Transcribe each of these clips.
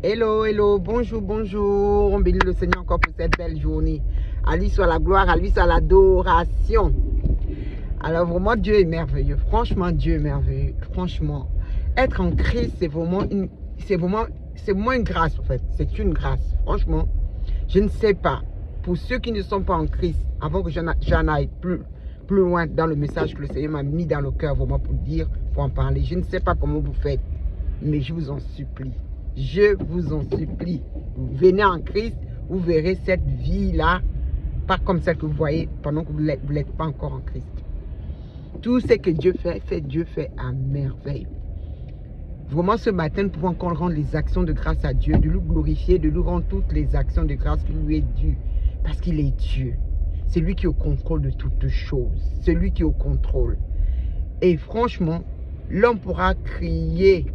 Hello, hello, bonjour, bonjour. On bénit le Seigneur encore pour cette belle journée. À lui soit la gloire, à lui soit l'adoration. Alors vraiment, Dieu est merveilleux. Franchement, Dieu est merveilleux. Franchement, être en Christ, c'est vraiment une grâce en fait. C'est une grâce. Franchement, je ne sais pas. Pour ceux qui ne sont pas en Christ, avant que j'en aille plus loin dans le message que le Seigneur m'a mis dans le cœur vraiment pour en parler. Je ne sais pas comment vous faites, mais je vous en supplie. Je vous en supplie. Venez en Christ, vous verrez cette vie-là, pas comme celle que vous voyez pendant que vous n'êtes pas encore en Christ. Tout ce que Dieu fait, Dieu fait à merveille. Vraiment, ce matin, nous pouvons encore rendre les actions de grâce à Dieu, de lui glorifier, de lui rendre toutes les actions de grâce qui lui est due. Parce qu'il est Dieu. C'est lui qui est au contrôle de toutes choses. C'est lui qui est au contrôle. Et franchement, l'homme pourra crier,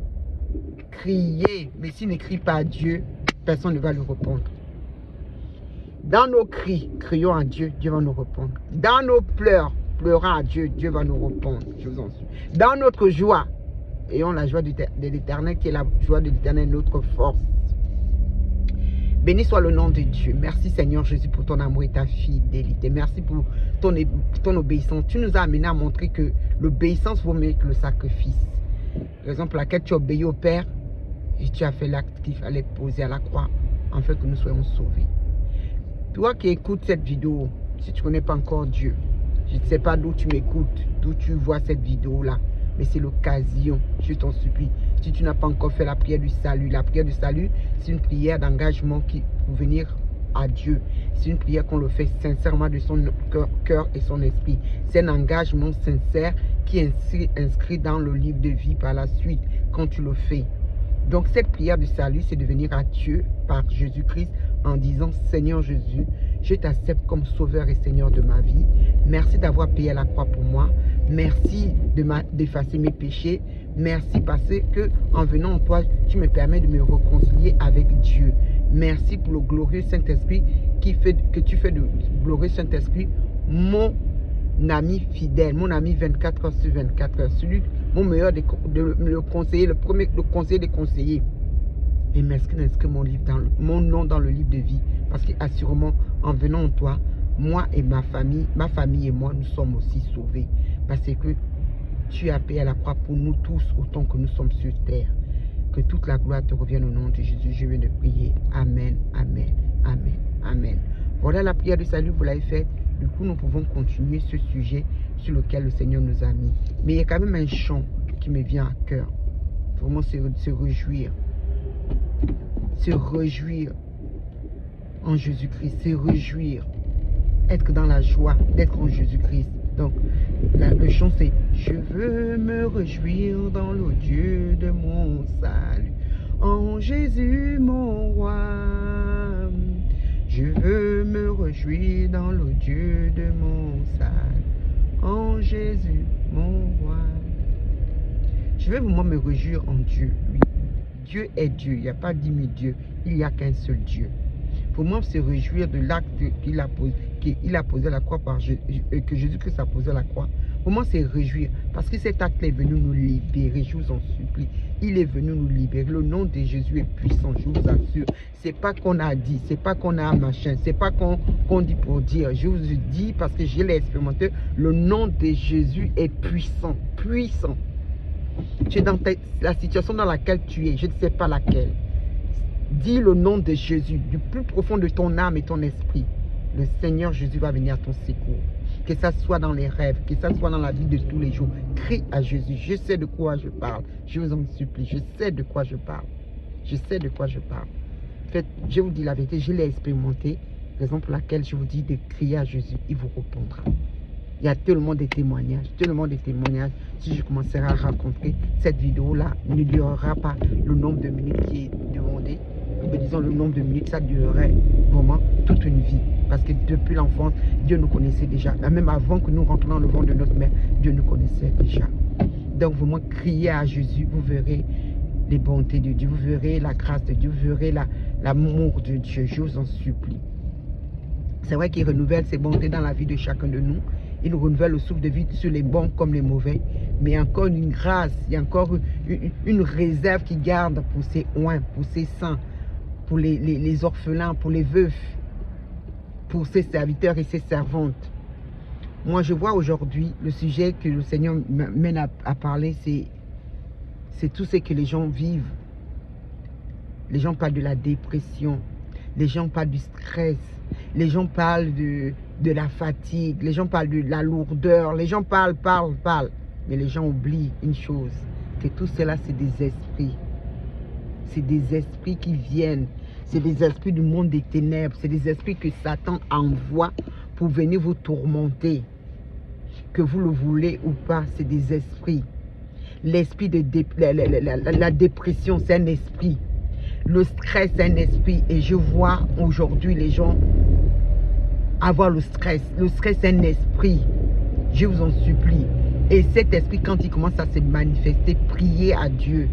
mais s'il ne crie pas à Dieu, personne ne va le répondre. Dans nos cris, crions à Dieu, Dieu va nous répondre. Dans nos pleurs, pleurons à Dieu, Dieu va nous répondre. Je vous en supplie. Dans notre joie, ayons la joie de l'Éternel, qui est la joie de l'Éternel, notre force. Béni soit le nom de Dieu. Merci Seigneur Jésus pour ton amour et ta fidélité. Merci pour ton obéissance. Tu nous as amené à montrer que l'obéissance vaut mieux que le sacrifice. Raison pour laquelle tu obéis au Père et tu as fait l'acte qu'il fallait poser à la croix afin que nous soyons sauvés. Toi qui écoutes cette vidéo, si tu ne connais pas encore Dieu, je ne sais pas d'où tu m'écoutes, d'où tu vois cette vidéo-là, mais c'est l'occasion, je t'en supplie. Si tu n'as pas encore fait la prière du salut, c'est une prière d'engagement pour venir à Dieu. C'est une prière qu'on le fait sincèrement de son cœur et son esprit. C'est un engagement sincère qui est inscrit dans le livre de vie par la suite quand tu le fais. Donc cette prière du salut, c'est de venir à Dieu par Jésus-Christ en disant: Seigneur Jésus, je t'accepte comme sauveur et Seigneur de ma vie. Merci d'avoir payé à la croix pour moi. Merci d'effacer mes péchés. Merci parce que en venant en toi, tu me permets de me réconcilier avec Dieu. Merci pour le glorieux Saint-Esprit que tu fais de glorieux Saint-Esprit mon ami fidèle, mon ami 24 heures sur 24 heures, celui, mon meilleur le conseiller, le conseiller des conseillers. Et merci d'inscrire mon nom dans le livre de vie, parce qu'assurément, en venant en toi, moi et ma famille et moi, nous sommes aussi sauvés, parce que tu as payé à la croix pour nous tous autant que nous sommes sur terre. Que toute la gloire te revienne au nom de Jésus. Je viens de prier. Amen, amen, amen, amen. Voilà la prière de salut, vous l'avez faite. Du coup, nous pouvons continuer ce sujet sur lequel le Seigneur nous a mis. Mais il y a quand même un chant qui me vient à cœur. Vraiment se réjouir. Se réjouir en Jésus-Christ. Se réjouir. Être dans la joie d'être en Jésus-Christ. Donc, le chant c'est: je veux me réjouir dans le Dieu de mon salut, en Jésus mon roi. Je veux me réjouir dans le Dieu de mon salut, en Jésus mon roi. Je veux vraiment me réjouir en Dieu, lui. Dieu est Dieu, il n'y a pas 10 000 dieux, il n'y a qu'un seul Dieu. Pour moi, se réjouir de l'acte qu'il a posé à la croix, que Jésus-Christ a posé à la croix. Pour moi, c'est réjouir. Parce que cet acte est venu nous libérer, je vous en supplie. Il est venu nous libérer. Le nom de Jésus est puissant, je vous assure. C'est pas qu'on a dit, c'est pas qu'on a machin, c'est pas qu'on dit pour dire. Je vous dis parce que je l'ai expérimenté. Le nom de Jésus est puissant, puissant. Tu es dans la situation dans laquelle tu es, je ne sais pas laquelle. Dis le nom de Jésus du plus profond de ton âme et ton esprit. Le Seigneur Jésus va venir à ton secours. Que ça soit dans les rêves, que ça soit dans la vie de tous les jours. Crie à Jésus. Je sais de quoi je parle. Je vous en supplie. Je sais de quoi je parle. Je sais de quoi je parle. En fait, je vous dis la vérité, je l'ai expérimenté. Raison pour laquelle je vous dis de crier à Jésus. Il vous répondra. Il y a tellement de témoignages, Si je commencerai à raconter cette vidéo-là, ne durera pas le nombre de minutes qui est demandé. Disons le nombre de minutes, ça durerait vraiment toute une vie. Parce que depuis l'enfance, Dieu nous connaissait déjà. Même avant que nous rentrions dans le ventre de notre mère, Dieu nous connaissait déjà. Donc vraiment, criez à Jésus, vous verrez les bontés de Dieu, vous verrez la grâce de Dieu, vous verrez l'amour de Dieu. Je vous en supplie. C'est vrai qu'il renouvelle ses bontés dans la vie de chacun de nous. Il nous renouvelle le souffle de vie sur les bons comme les mauvais. Mais il y a encore une grâce, il y a encore une réserve qu'il garde pour ses oins, pour ses saints. pour les orphelins, pour les veufs, pour ses serviteurs et ses servantes. Moi, je vois aujourd'hui, le sujet que le Seigneur m'amène à parler, c'est tout ce que les gens vivent. Les gens parlent de la dépression, les gens parlent du stress, les gens parlent de la fatigue, les gens parlent de la lourdeur, les gens parlent. Mais les gens oublient une chose, que tout cela, c'est des esprits. C'est des esprits qui viennent. C'est des esprits du monde des ténèbres. C'est des esprits que Satan envoie pour venir vous tourmenter. Que vous le voulez ou pas, c'est des esprits. L'esprit de la dépression, c'est un esprit. Le stress, c'est un esprit. Et je vois aujourd'hui les gens avoir le stress. Le stress, c'est un esprit. Je vous en supplie. Et cet esprit, quand il commence à se manifester, priez à Dieu.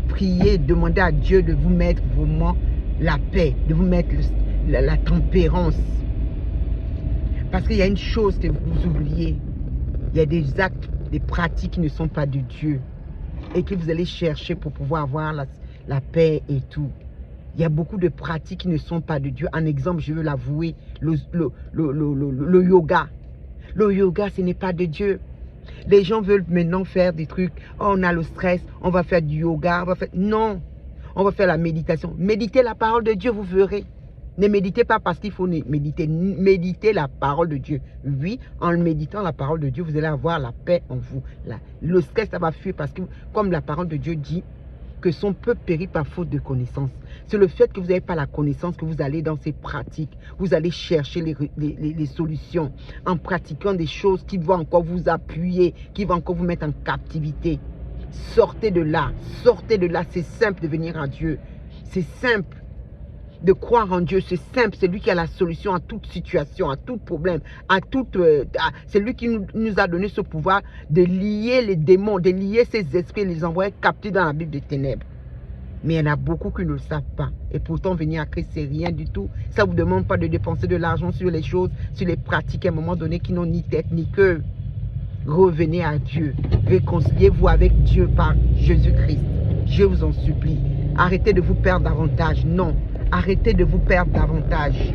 Priez, demandez à Dieu de vous mettre vraiment la paix, de vous mettre la tempérance. Parce qu'il y a une chose que vous oubliez. Il y a des actes, des pratiques qui ne sont pas de Dieu. Et que vous allez chercher pour pouvoir avoir la paix et tout. Il y a beaucoup de pratiques qui ne sont pas de Dieu. En exemple, je veux l'avouer, le yoga. Le yoga, ce n'est pas de Dieu. Les gens veulent maintenant faire des trucs. Oh, on a le stress, on va faire du yoga. Non, on va faire la méditation. Méditez la parole de Dieu, vous verrez. Ne méditez pas parce qu'il faut méditer. Méditez la parole de Dieu. Oui, en méditant la parole de Dieu, vous allez avoir la paix en vous. Le stress, ça va fuir parce que, comme la parole de Dieu dit, que son peuple périt par faute de connaissance. C'est le fait que vous n'avez pas la connaissance que vous allez dans ces pratiques. Vous allez chercher les solutions en pratiquant des choses qui vont encore vous appuyer, qui vont encore vous mettre en captivité. Sortez de là. Sortez de là. C'est simple de venir à Dieu. C'est simple de croire en Dieu. C'est simple. C'est lui qui a la solution à toute situation, à tout problème, c'est lui qui nous a donné ce pouvoir de lier les démons, de lier ces esprits et les envoyer captifs dans la Bible des ténèbres. Mais il y en a beaucoup qui ne le savent pas. Et pourtant, venir à Christ, c'est rien du tout. Ça ne vous demande pas de dépenser de l'argent sur les choses, sur les pratiques à un moment donné qui n'ont ni tête ni queue. Revenez à Dieu. Réconciliez-vous avec Dieu par Jésus-Christ. Je vous en supplie. Arrêtez de vous perdre davantage. Non. Arrêtez de vous perdre davantage.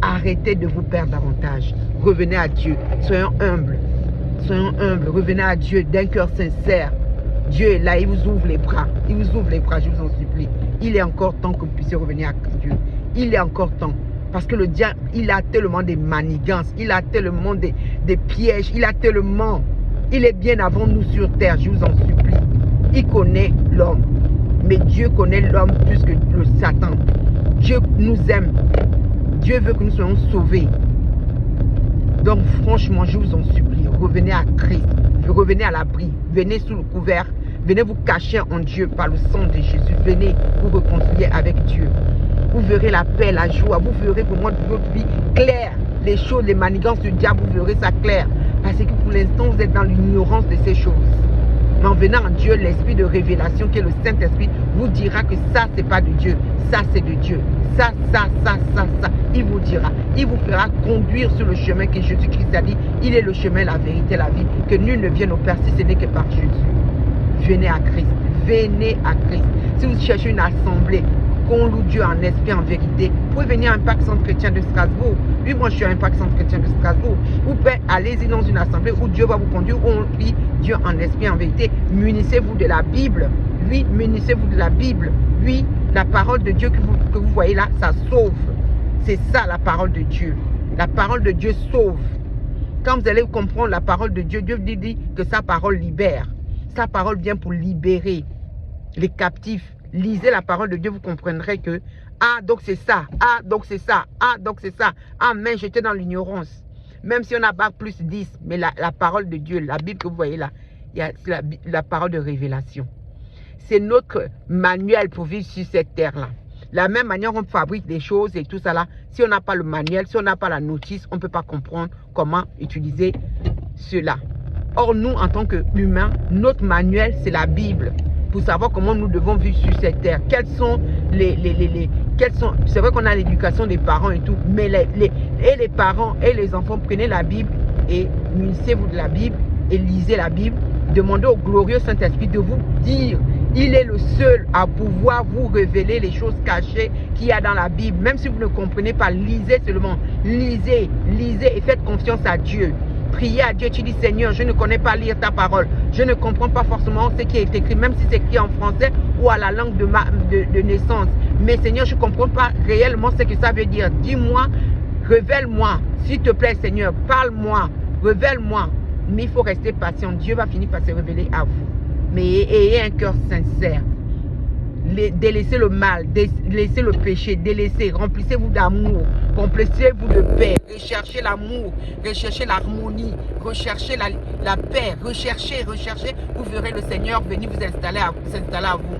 Arrêtez de vous perdre davantage. Revenez à Dieu. Soyons humbles. Soyons humbles. Revenez à Dieu d'un cœur sincère. Dieu est là, il vous ouvre les bras. Il vous ouvre les bras, je vous en supplie. Il est encore temps que vous puissiez revenir à Dieu. Il est encore temps. Parce que le diable, il a tellement de manigances. Il a tellement des pièges. Il a tellement. Il est bien avant nous sur terre, je vous en supplie. Il connaît l'homme. Mais Dieu connaît l'homme plus que le Satan. Dieu nous aime. Dieu veut que nous soyons sauvés. Donc franchement, je vous en supplie, revenez à Christ. Revenez à l'abri. Venez sous le couvert. Venez vous cacher en Dieu par le sang de Jésus. Venez vous réconcilier avec Dieu. Vous verrez la paix, la joie. Vous verrez vraiment votre vie claire. Les choses, les manigances du diable, vous verrez ça clair. Parce que pour l'instant, vous êtes dans l'ignorance de ces choses. Mais en venant à Dieu, l'esprit de révélation, qui est le Saint-Esprit, vous dira que ça, c'est pas de Dieu. Ça, c'est de Dieu. Ça. Il vous dira. Il vous fera conduire sur le chemin que Jésus-Christ a dit. Il est le chemin, la vérité, la vie. Que nul ne vienne au Père si ce n'est que par Jésus. Venez à Christ. Venez à Christ. Si vous cherchez une assemblée, qu'on loue Dieu en esprit, en vérité, vous pouvez venir à Impact Centre Chrétien de Strasbourg. Oui, moi je suis à Impact Centre Chrétien de Strasbourg. Ou allez-y dans une assemblée où Dieu va vous conduire, où on prie Dieu en esprit, en vérité. Munissez-vous de la Bible. Oui, munissez-vous de la Bible. Oui, la parole de Dieu que vous voyez là, ça sauve. C'est ça la parole de Dieu. La parole de Dieu sauve. Quand vous allez comprendre la parole de Dieu, Dieu dit que sa parole libère. Sa parole vient pour libérer les captifs. Lisez la parole de Dieu, vous comprendrez que donc c'est ça, donc c'est ça, donc c'est ça. Mais j'étais dans l'ignorance. Même si on a bac plus 10, mais la parole de Dieu, la Bible que vous voyez là, c'est la parole de révélation. C'est notre manuel pour vivre sur cette terre-là. La même manière on fabrique des choses et tout ça là, si on n'a pas le manuel, si on n'a pas la notice, on ne peut pas comprendre comment utiliser cela. Or nous, en tant qu'humains, notre manuel, c'est la Bible. Pour savoir comment nous devons vivre sur cette terre. Quels sont c'est vrai qu'on a l'éducation des parents et tout, mais les parents et les enfants, prenez la Bible et munissez-vous de la Bible et lisez la Bible. Demandez au glorieux Saint-Esprit de vous dire Il est le seul à pouvoir vous révéler les choses cachées qu'il y a dans la Bible. Même si vous ne comprenez pas, lisez seulement. Lisez, lisez et faites confiance à Dieu. Priez à Dieu, tu dis Seigneur, je ne connais pas lire ta parole. Je ne comprends pas forcément ce qui est écrit, même si c'est écrit en français ou à la langue de naissance. Mais Seigneur, je ne comprends pas réellement ce que ça veut dire. Dis-moi, révèle-moi, s'il te plaît Seigneur, parle-moi, révèle-moi. Mais il faut rester patient. Dieu va finir par se révéler à vous. Mais ayez un cœur sincère. Délaissez le mal, délaissez le péché, délaissez, remplissez-vous d'amour, remplissez-vous de paix, recherchez l'amour, recherchez l'harmonie, recherchez la paix, recherchez, vous verrez le Seigneur venir vous installer à vous.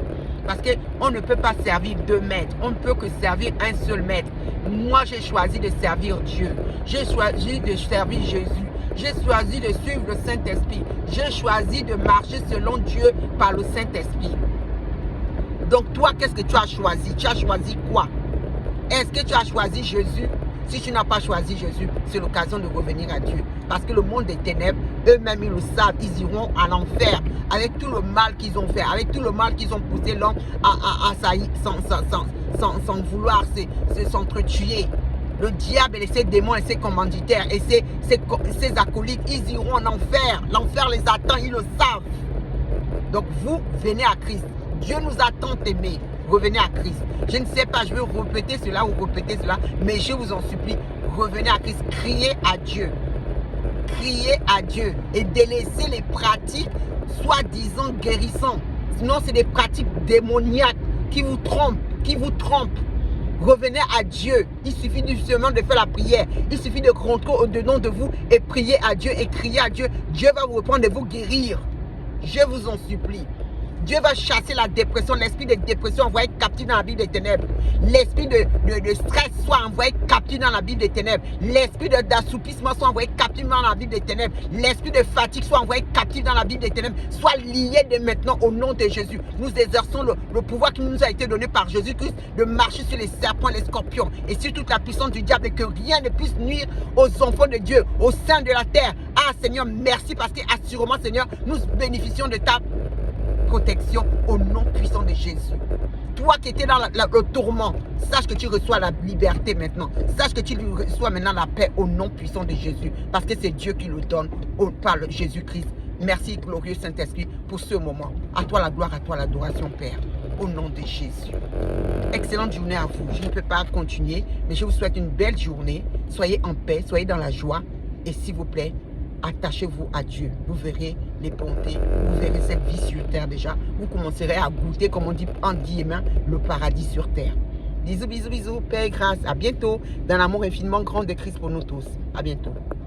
Parce qu'on ne peut pas servir deux maîtres, on ne peut que servir un seul maître. Moi, j'ai choisi de servir Dieu, j'ai choisi de servir Jésus. J'ai choisi de suivre le Saint-Esprit. J'ai choisi de marcher selon Dieu par le Saint-Esprit. Donc toi, qu'est-ce que tu as choisi? Tu as choisi quoi? Est-ce que tu as choisi Jésus? Si tu n'as pas choisi Jésus, c'est l'occasion de revenir à Dieu. Parce que le monde des ténèbres, eux-mêmes, ils le savent. Ils iront à l'enfer avec tout le mal qu'ils ont fait, avec tout le mal qu'ils ont poussé l'homme à sans vouloir s'entretuer. Le diable et ses démons et ses commanditaires et ses acolytes, ils iront en enfer. L'enfer les attend, ils le savent. Donc vous, venez à Christ. Dieu nous a tant aimés. Revenez à Christ. Je ne sais pas, je vais répéter cela ou répéter cela, mais je vous en supplie, revenez à Christ. Criez à Dieu. Criez à Dieu et délaissez les pratiques soi-disant guérissantes. Sinon, c'est des pratiques démoniaques qui vous trompent, Revenez à Dieu. Il suffit justement de faire la prière. Il suffit de rentrer au-dedans de vous et prier à Dieu et crier à Dieu. Dieu va vous reprendre et vous guérir. Je vous en supplie. Dieu va chasser la dépression, l'esprit de dépression envoyé captif dans la Bible des ténèbres. L'esprit de stress soit envoyé captif dans la Bible des ténèbres. L'esprit d'assoupissement soit envoyé captif dans la Bible des ténèbres. L'esprit de fatigue soit envoyé captif dans la Bible des ténèbres. Soit lié dès maintenant au nom de Jésus. Nous exerçons le pouvoir qui nous a été donné par Jésus-Christ de marcher sur les serpents, les scorpions et sur toute la puissance du diable et que rien ne puisse nuire aux enfants de Dieu, au sein de la terre. Ah Seigneur, merci parce que assurément Seigneur, nous bénéficions de ta protection au nom puissant de Jésus. Toi qui étais dans le tourment, sache que tu reçois la liberté maintenant. Sache que tu reçois maintenant la paix au nom puissant de Jésus. Parce que c'est Dieu qui le donne par Jésus-Christ. Merci, glorieux Saint-Esprit, pour ce moment. À toi la gloire, à toi l'adoration, Père. Au nom de Jésus. Excellente journée à vous. Je ne peux pas continuer, mais je vous souhaite une belle journée. Soyez en paix, soyez dans la joie. Et s'il vous plaît, attachez-vous à Dieu. Vous verrez les bontés. Vous verrez cette vie sur terre déjà. Vous commencerez à goûter, comme on dit en guillemets, le paradis sur terre. Bisous, bisous, bisous. Paix et grâce. À bientôt. Dans l'amour infiniment grand de Christ pour nous tous. À bientôt.